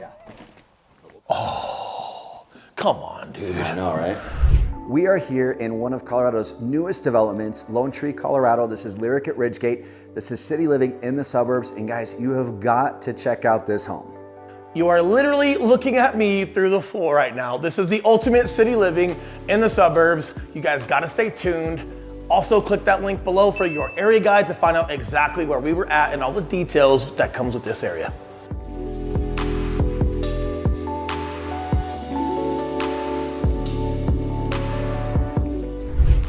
Yeah. Oh, come on, dude. I know, right? We are here in one of Colorado's newest developments, Lone Tree, Colorado. This is Lyric at Ridgegate. This is city living in the suburbs. And guys, you have got to check out this home. You are literally looking at me through the floor right now. This is the ultimate city living in the suburbs. You guys gotta stay tuned. Also click that link below for your area guide to find out exactly where we were at and all the details that comes with this area.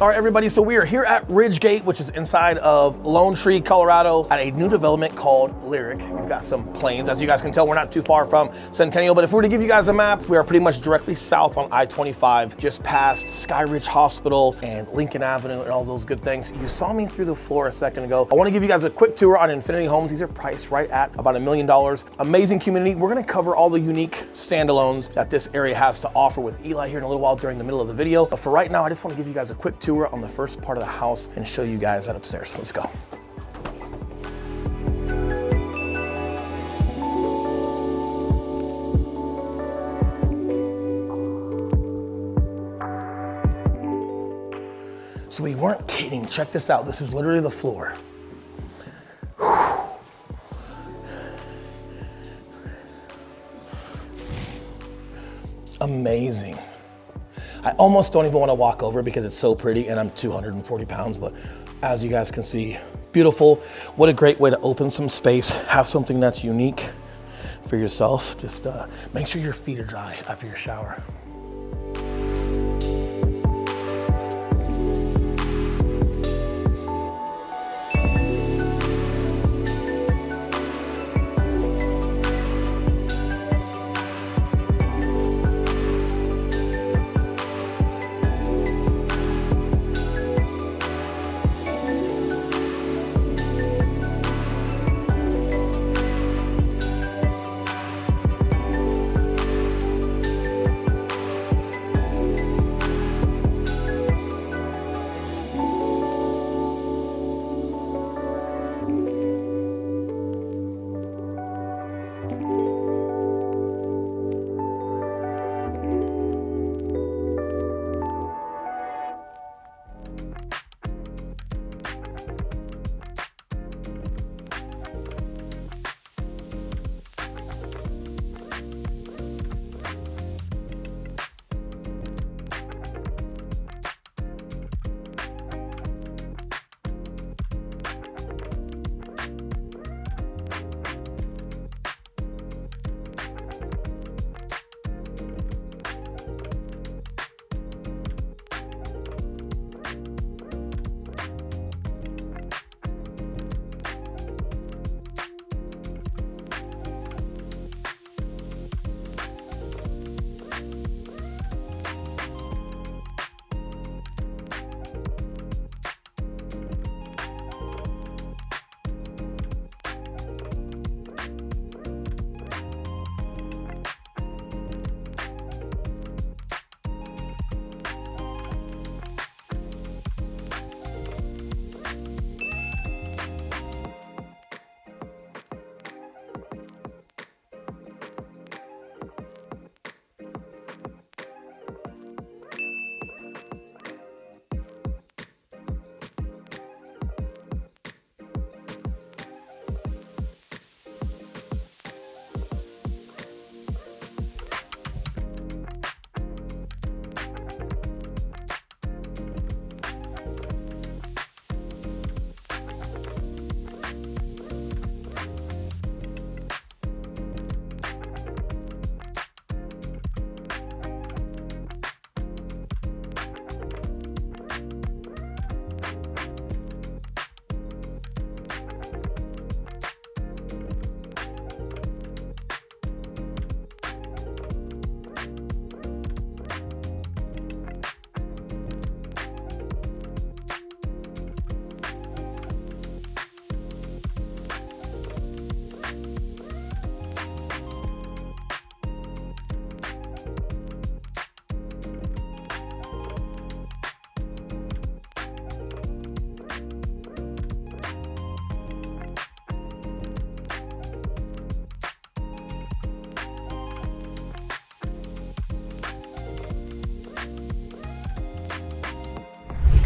All right, everybody, so we are here at Ridgegate, which is inside of Lone Tree, Colorado, at a new development called Lyric. We've got some planes. As you guys can tell, we're not too far from Centennial, but if we were to give you guys a map, we are pretty much directly south on I-25, just past Sky Ridge Hospital and Lincoln Avenue and all those good things. You saw me through the floor a second ago. I wanna give you guys a quick tour on Infinity Homes. These are priced right at about $1 million. Amazing community. We're gonna cover all the unique standalones that this area has to offer with Eli here in a little while during the middle of the video. But for right now, I just wanna give you guys a quick tour on the first part of the house and show you guys that upstairs. Let's go. So we weren't kidding. Check this out. This is literally the floor. Amazing. I almost don't even want to walk over because it's so pretty and I'm 240 pounds, but as you guys can see, beautiful. What a great way to open some space, have something that's unique for yourself. Just make sure your feet are dry after your shower.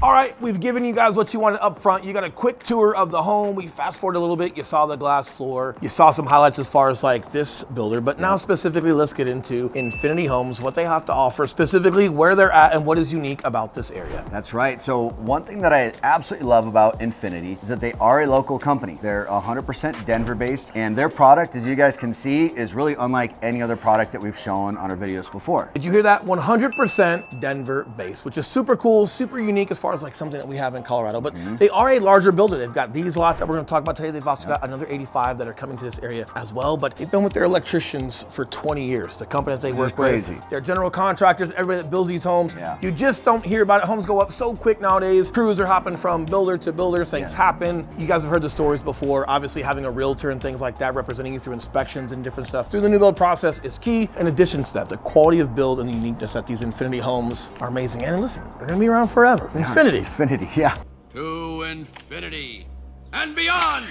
All right, we've given you guys what you wanted up front. You got a quick tour of the home. We fast forward a little bit. You saw the glass floor. You saw some highlights as far as like this builder, but now specifically let's get into Infinity Homes, what they have to offer, specifically where they're at and what is unique about this area. That's right. So one thing that I absolutely love about Infinity is that they are a local company. They're 100% Denver based, and their product, as you guys can see, is really unlike any other product that we've shown on our videos before. Did you hear that? 100% Denver based, which is super cool, super unique as far as like something that we have in Colorado, but they are a larger builder. They've got these lots that we're gonna talk about today. They've also got another 85 that are coming to this area as well, but they've been with their electricians for 20 years. The company that they work with, they're general contractors, everybody that builds these homes. You just don't hear about it. Homes go up so quick nowadays. Crews are hopping from builder to builder, things happen. You guys have heard the stories before. Obviously having a realtor and things like that representing you through inspections and different stuff through the new build process is key. In addition to that, the quality of build and the uniqueness at these Infinity homes are amazing. And listen, they're gonna be around forever. Infinity, yeah. To infinity and beyond.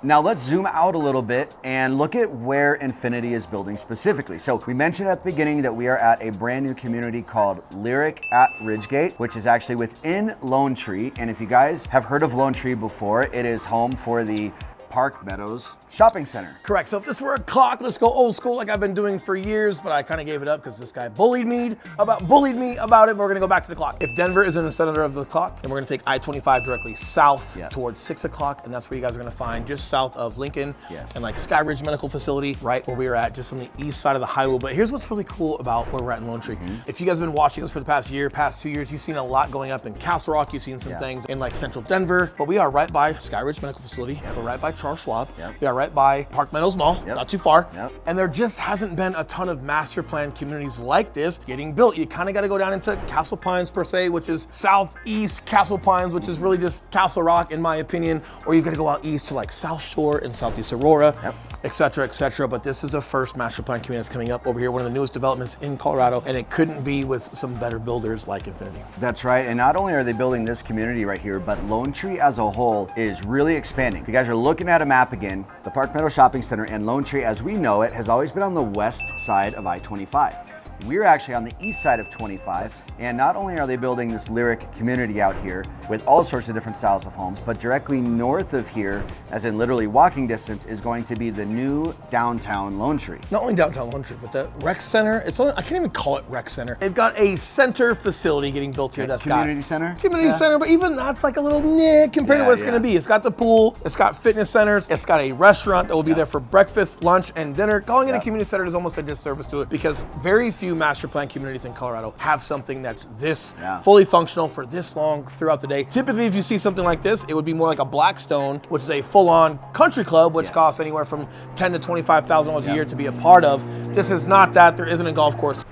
Now let's zoom out a little bit and look at where Infinity is building specifically. So we mentioned at the beginning that we are at a brand new community called Lyric at Ridgegate, which is actually within Lone Tree. And if you guys have heard of Lone Tree before, it is home for the Park Meadows Shopping Center. Correct. So if this were a clock, let's go old school like I've been doing for years, but I kind of gave it up because this guy bullied me about it. But we're gonna go back to the clock. If Denver is in the center of the clock, then we're gonna take I-25 directly south towards 6 o'clock, and that's where you guys are gonna find just south of Lincoln and like Sky Ridge Medical Facility, right where we are at, just on the east side of the highway. But here's what's really cool about where we're at in Lone Tree. If you guys have been watching us for the past year, past 2 years, you've seen a lot going up in Castle Rock. You've seen some things in like central Denver, but we are right by Sky Ridge Medical Facility. We're right by Charles Schwab. We are right by Park Meadows Mall, not too far. And there just hasn't been a ton of master plan communities like this getting built. You kind of got to go down into Castle Pines per se, which is southeast Castle Pines, which is really just Castle Rock in my opinion, or you've got to go out east to like South Shore and Southeast Aurora, etc., etc. But this is the first master plan community that's coming up over here, one of the newest developments in Colorado, and it couldn't be with some better builders like Infinity. That's right, and not only are they building this community right here, but Lone Tree as a whole is really expanding. If you guys are looking at a map again, the Park Meadows Shopping Center and Lone Tree, as we know it, has always been on the west side of I-25. We're actually on the east side of 25, and not only are they building this Lyric community out here with all sorts of different styles of homes, but directly north of here, as in literally walking distance, is going to be the new downtown Lone Tree. Not only downtown Lone Tree, but the rec center. It's only, I can't even call it rec center. They've got a center facility getting built here. That's community center. Community center, but even that's like a little nick compared to what it's going to be. It's got the pool. It's got fitness centers. It's got a restaurant that will be there for breakfast, lunch, and dinner. Calling it a community center is almost a disservice to it because very few master plan communities in Colorado have something that's this fully functional for this long throughout the day. Typically, if you see something like this, it would be more like a Blackstone, which is a full-on country club, which costs anywhere from $10,000 to $25,000 a year to be a part of. This is not that. There isn't a golf course.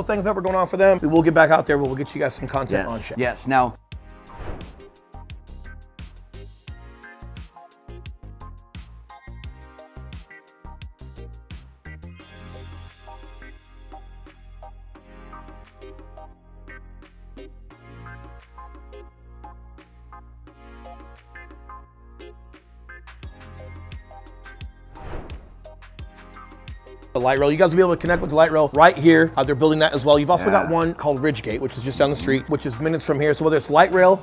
Things that were going on for them. We will get back out there, but we'll get you guys some content on shit. Now, the light rail. You guys will be able to connect with the light rail right here. They're building that as well. You've also got one called Ridgegate, which is just down the street, which is minutes from here. So whether it's light rail,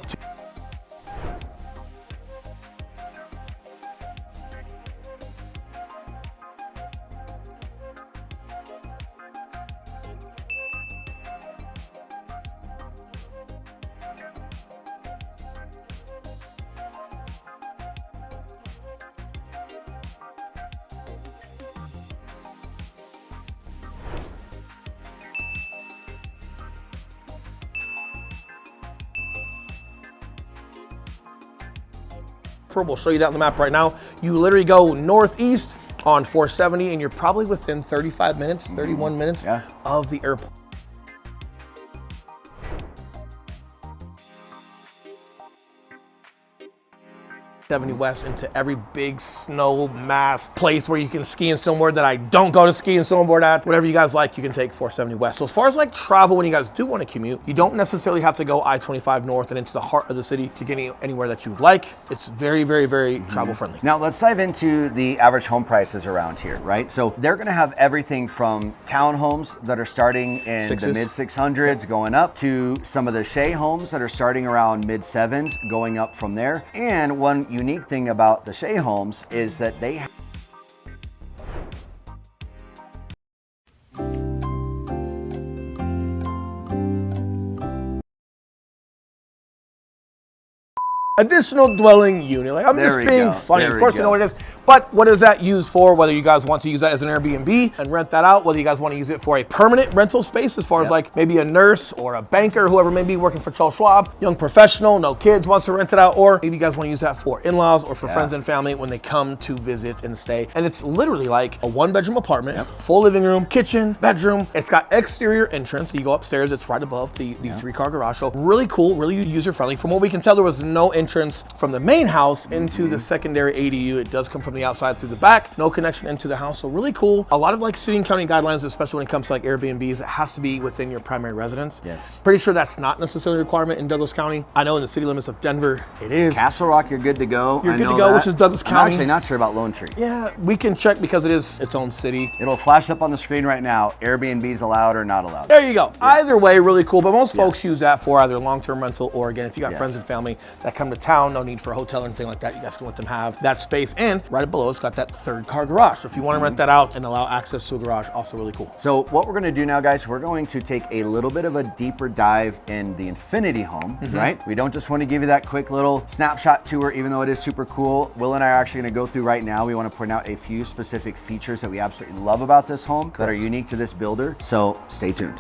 we'll show you that on the map right now. You literally go northeast on 470 and you're probably within 35 minutes, 31 minutes of the airport. 70 West into every big snow mass place where you can ski and snowboard that I don't go to ski and snowboard at. Whatever you guys like, you can take 470 West. So as far as like travel, when you guys do want to commute, you don't necessarily have to go I-25 north and into the heart of the city to get anywhere that you would like. It's very, very, very travel friendly. Now let's dive into the average home prices around here, right? So they're gonna have everything from townhomes that are starting in the mid 600s going up to some of the Shea homes that are starting around mid 7s going up from there. And one unique thing about the Shea homes is that they additional dwelling unit. Like, I'm just being funny. Of course, you know what it is. But what is that used for? Whether you guys want to use that as an Airbnb and rent that out, whether you guys want to use it for a permanent rental space, as far as like maybe a nurse or a banker, whoever may be working for Charles Schwab, young professional, no kids, wants to rent it out, or maybe you guys want to use that for in-laws or for friends and family when they come to visit and stay. And it's literally like a 1-bedroom apartment, full living room, kitchen, bedroom. It's got exterior entrance. You go upstairs, it's right above the 3-car garage. So really cool, really user-friendly. From what we can tell, there was no entrance from the main house into the secondary ADU. It does come from the outside through the back, no connection into the house. So really cool. A lot of like city and county guidelines, especially when it comes to like Airbnbs, it has to be within your primary residence. Yes. Pretty sure that's not necessarily a requirement in Douglas County. I know in the city limits of Denver, it is. Castle Rock, you're good to go. You're good to go, which is Douglas County. I'm actually not sure about Lone Tree. Yeah, we can check because it is its own city. It'll flash up on the screen right now. Airbnb's allowed or not allowed. There you go. Either way, really cool. But most folks use that for either long-term rental or, again, if you got friends and family that come to town, no need for a hotel or anything like that. You guys can let them have that space. And right below, it's got that 3rd-car garage. So if you want to rent that out and allow access to a garage, also really cool. So what we're going to do now, guys, we're going to take a little bit of a deeper dive in the infinity home, right? We don't just want to give you that quick little snapshot tour, even though it is super cool. Will and I are actually going to go through right now. We want to point out a few specific features that we absolutely love about this home that are unique to this builder. So stay tuned.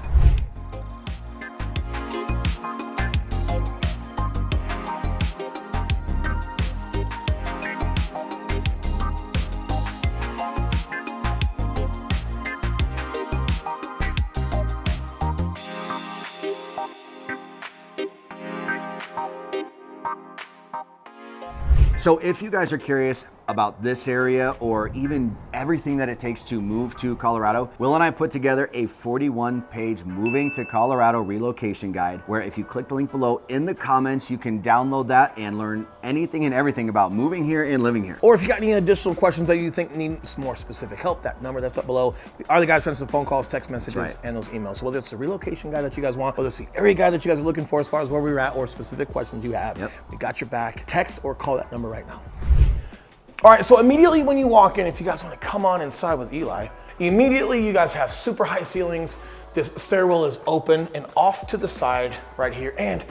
So if you guys are curious about this area or even everything that it takes to move to Colorado, Will and I put together a 41-page moving to Colorado relocation guide, where if you click the link below in the comments, you can download that and learn anything and everything about moving here and living here. Or if you got any additional questions that you think need some more specific help, that number that's up below. We are the guys for some phone calls, text messages, and those emails. So whether it's the relocation guide that you guys want, whether it's the area guide that you guys are looking for as far as where we're at or specific questions you have, we got your back. Text or call that number right now. All right, so immediately when you walk in, if you guys want to come on inside with Eli, immediately you guys have super high ceilings. This stairwell is open and off to the side right here, and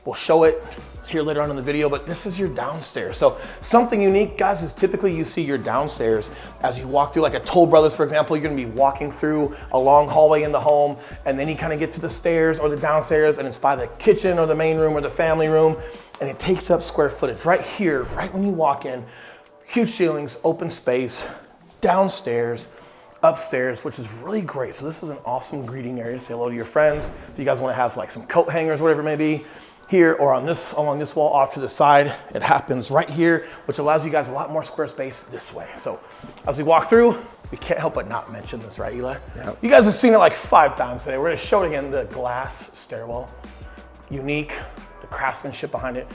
we'll show it here later on in the video, but this is your downstairs. So something unique, guys, is typically you see your downstairs as you walk through, like a Toll Brothers, for example, you're gonna be walking through a long hallway in the home, and then you kind of get to the stairs or the downstairs, and it's by the kitchen or the main room or the family room, and it takes up square footage. Right here, right when you walk in, huge ceilings, open space, downstairs, upstairs, which is really great. So this is an awesome greeting area to say hello to your friends. If you guys want to have like some coat hangers, whatever it may be, here or on this, along this wall off to the side, it happens right here, which allows you guys a lot more square space this way. So as we walk through, we can't help but not mention this, right, Eli? Yep. You guys have seen it like 5 times today. We're gonna show it again, the glass stairwell, unique, the craftsmanship behind it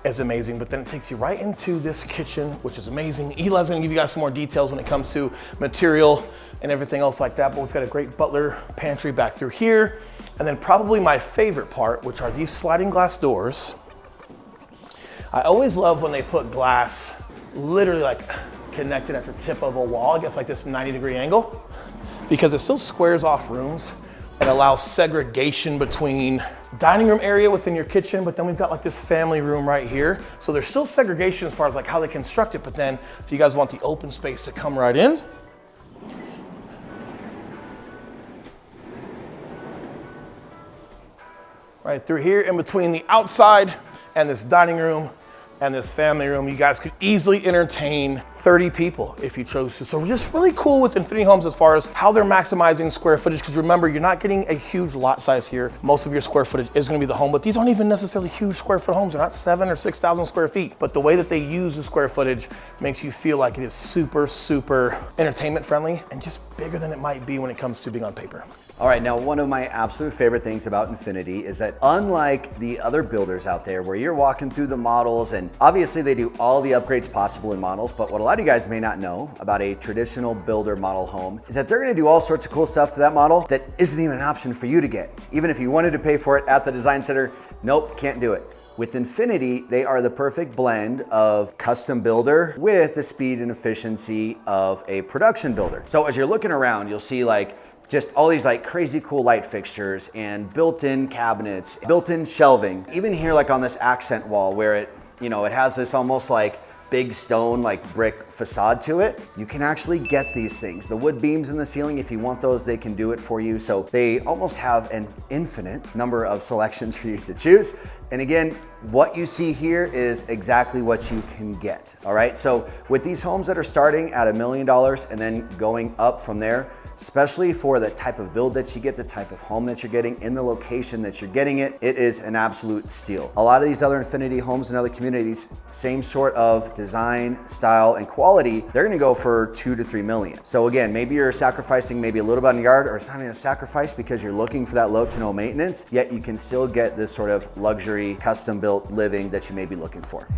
is amazing, but then it takes you right into this kitchen, which is amazing. Eli's gonna give you guys some more details when it comes to material and everything else like that, but we've got a great butler pantry back through here. And then probably my favorite part, which are these sliding glass doors. I always love when they put glass literally like connected at the tip of a wall, I guess like this 90-degree angle, because it still squares off rooms and allows segregation between dining room area within your kitchen, but then we've got like this family room right here. So there's still segregation as far as like how they construct it, but then if you guys want the open space to come right in, right through here in between the outside and this dining room and this family room. You guys could easily entertain 30 people if you chose to. So we're just really cool with Infinity Homes as far as how they're maximizing square footage, because remember, you're not getting a huge lot size here. Most of your square footage is gonna be the home, but these aren't even necessarily huge square foot homes. They're not 7,000 or 6,000 square feet, but the way that they use the square footage makes you feel like it is super, super entertainment friendly and just bigger than it might be when it comes to being on paper. All right, now one of my absolute favorite things about Infinity is that unlike the other builders out there where you're walking through the models, and obviously they do all the upgrades possible in models, but what a lot of you guys may not know about a traditional builder model home is that they're gonna do all sorts of cool stuff to that model that isn't even an option for you to get. Even if you wanted to pay for it at the design center, nope, can't do it. With Infinity, they are the perfect blend of custom builder with the speed and efficiency of a production builder. So as you're looking around, you'll see like just all these like crazy cool light fixtures and built-in cabinets, built-in shelving. Even here like on this accent wall where it has this almost like big stone like brick facade to it, you can actually get these things. The wood beams in the ceiling, if you want those, they can do it for you. So they almost have an infinite number of selections for you to choose. And again, what you see here is exactly what you can get, all right? So with these homes that are starting at $1 million and then going up from there, especially for the type of build that you get, the type of home that you're getting, in the location that you're getting it, it is an absolute steal. A lot of these other Infinity homes in other communities, same sort of design, style, and quality, they're gonna go for 2 to 3 million. So again, maybe you're sacrificing maybe a little bit on your yard, or it's not even a sacrifice because you're looking for that low to no maintenance, yet you can still get this sort of luxury, custom built living that you may be looking for.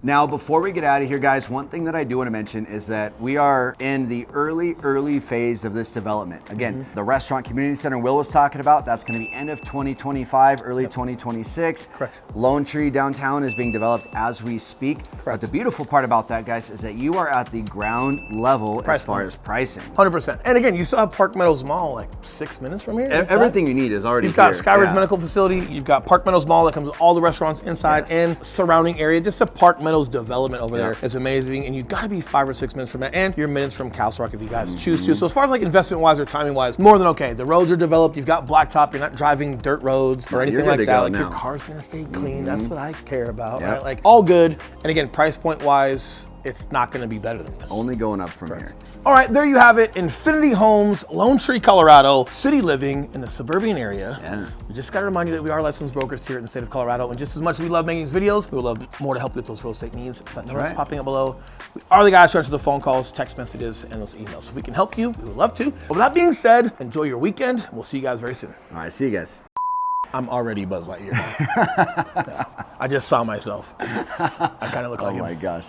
Now, before we get out of here, guys, one thing that I do want to mention is that we are in the early phase of this development. Again, the restaurant community center Will was talking about, that's going to be end of 2025, early 2026. Correct. Lone Tree downtown is being developed as we speak. Correct. But the beautiful part about that, guys, is that you are at the ground level as far as pricing. 100%. And again, you still have Park Meadows Mall like 6 minutes from here. Everything you need is already You've got here. Skyridge Medical Facility, you've got Park Meadows Mall that comes with all the restaurants inside and surrounding area. Just the Park Meadows development over there is amazing, and you've got to be 5 or 6 minutes from that, and you're minutes from Castle Rock if you guys choose to. So as far as like investment wise or timing wise, more than okay. The roads are developed, you've got blacktop, you're not driving dirt roads or anything like that. Like your car's gonna stay clean. That's what I care about, right? Like all good. And again, price point wise, it's not going to be better than this. Only going up from here. All right, there you have it. Infinity Homes, Lone Tree, Colorado, city living in the suburban area. Yeah. We just got to remind you that we are licensed brokers here in the state of Colorado. And just as much as we love making these videos, we would love more to help you with those real estate needs. So that's popping up below. We are the guys who answer the phone calls, text messages, and those emails. So if we can help you, we would love to. But with that being said, enjoy your weekend. We'll see you guys very soon. All right, see you guys. I'm already Buzz Lightyear. I just saw myself. I kind of look like him. Oh my gosh.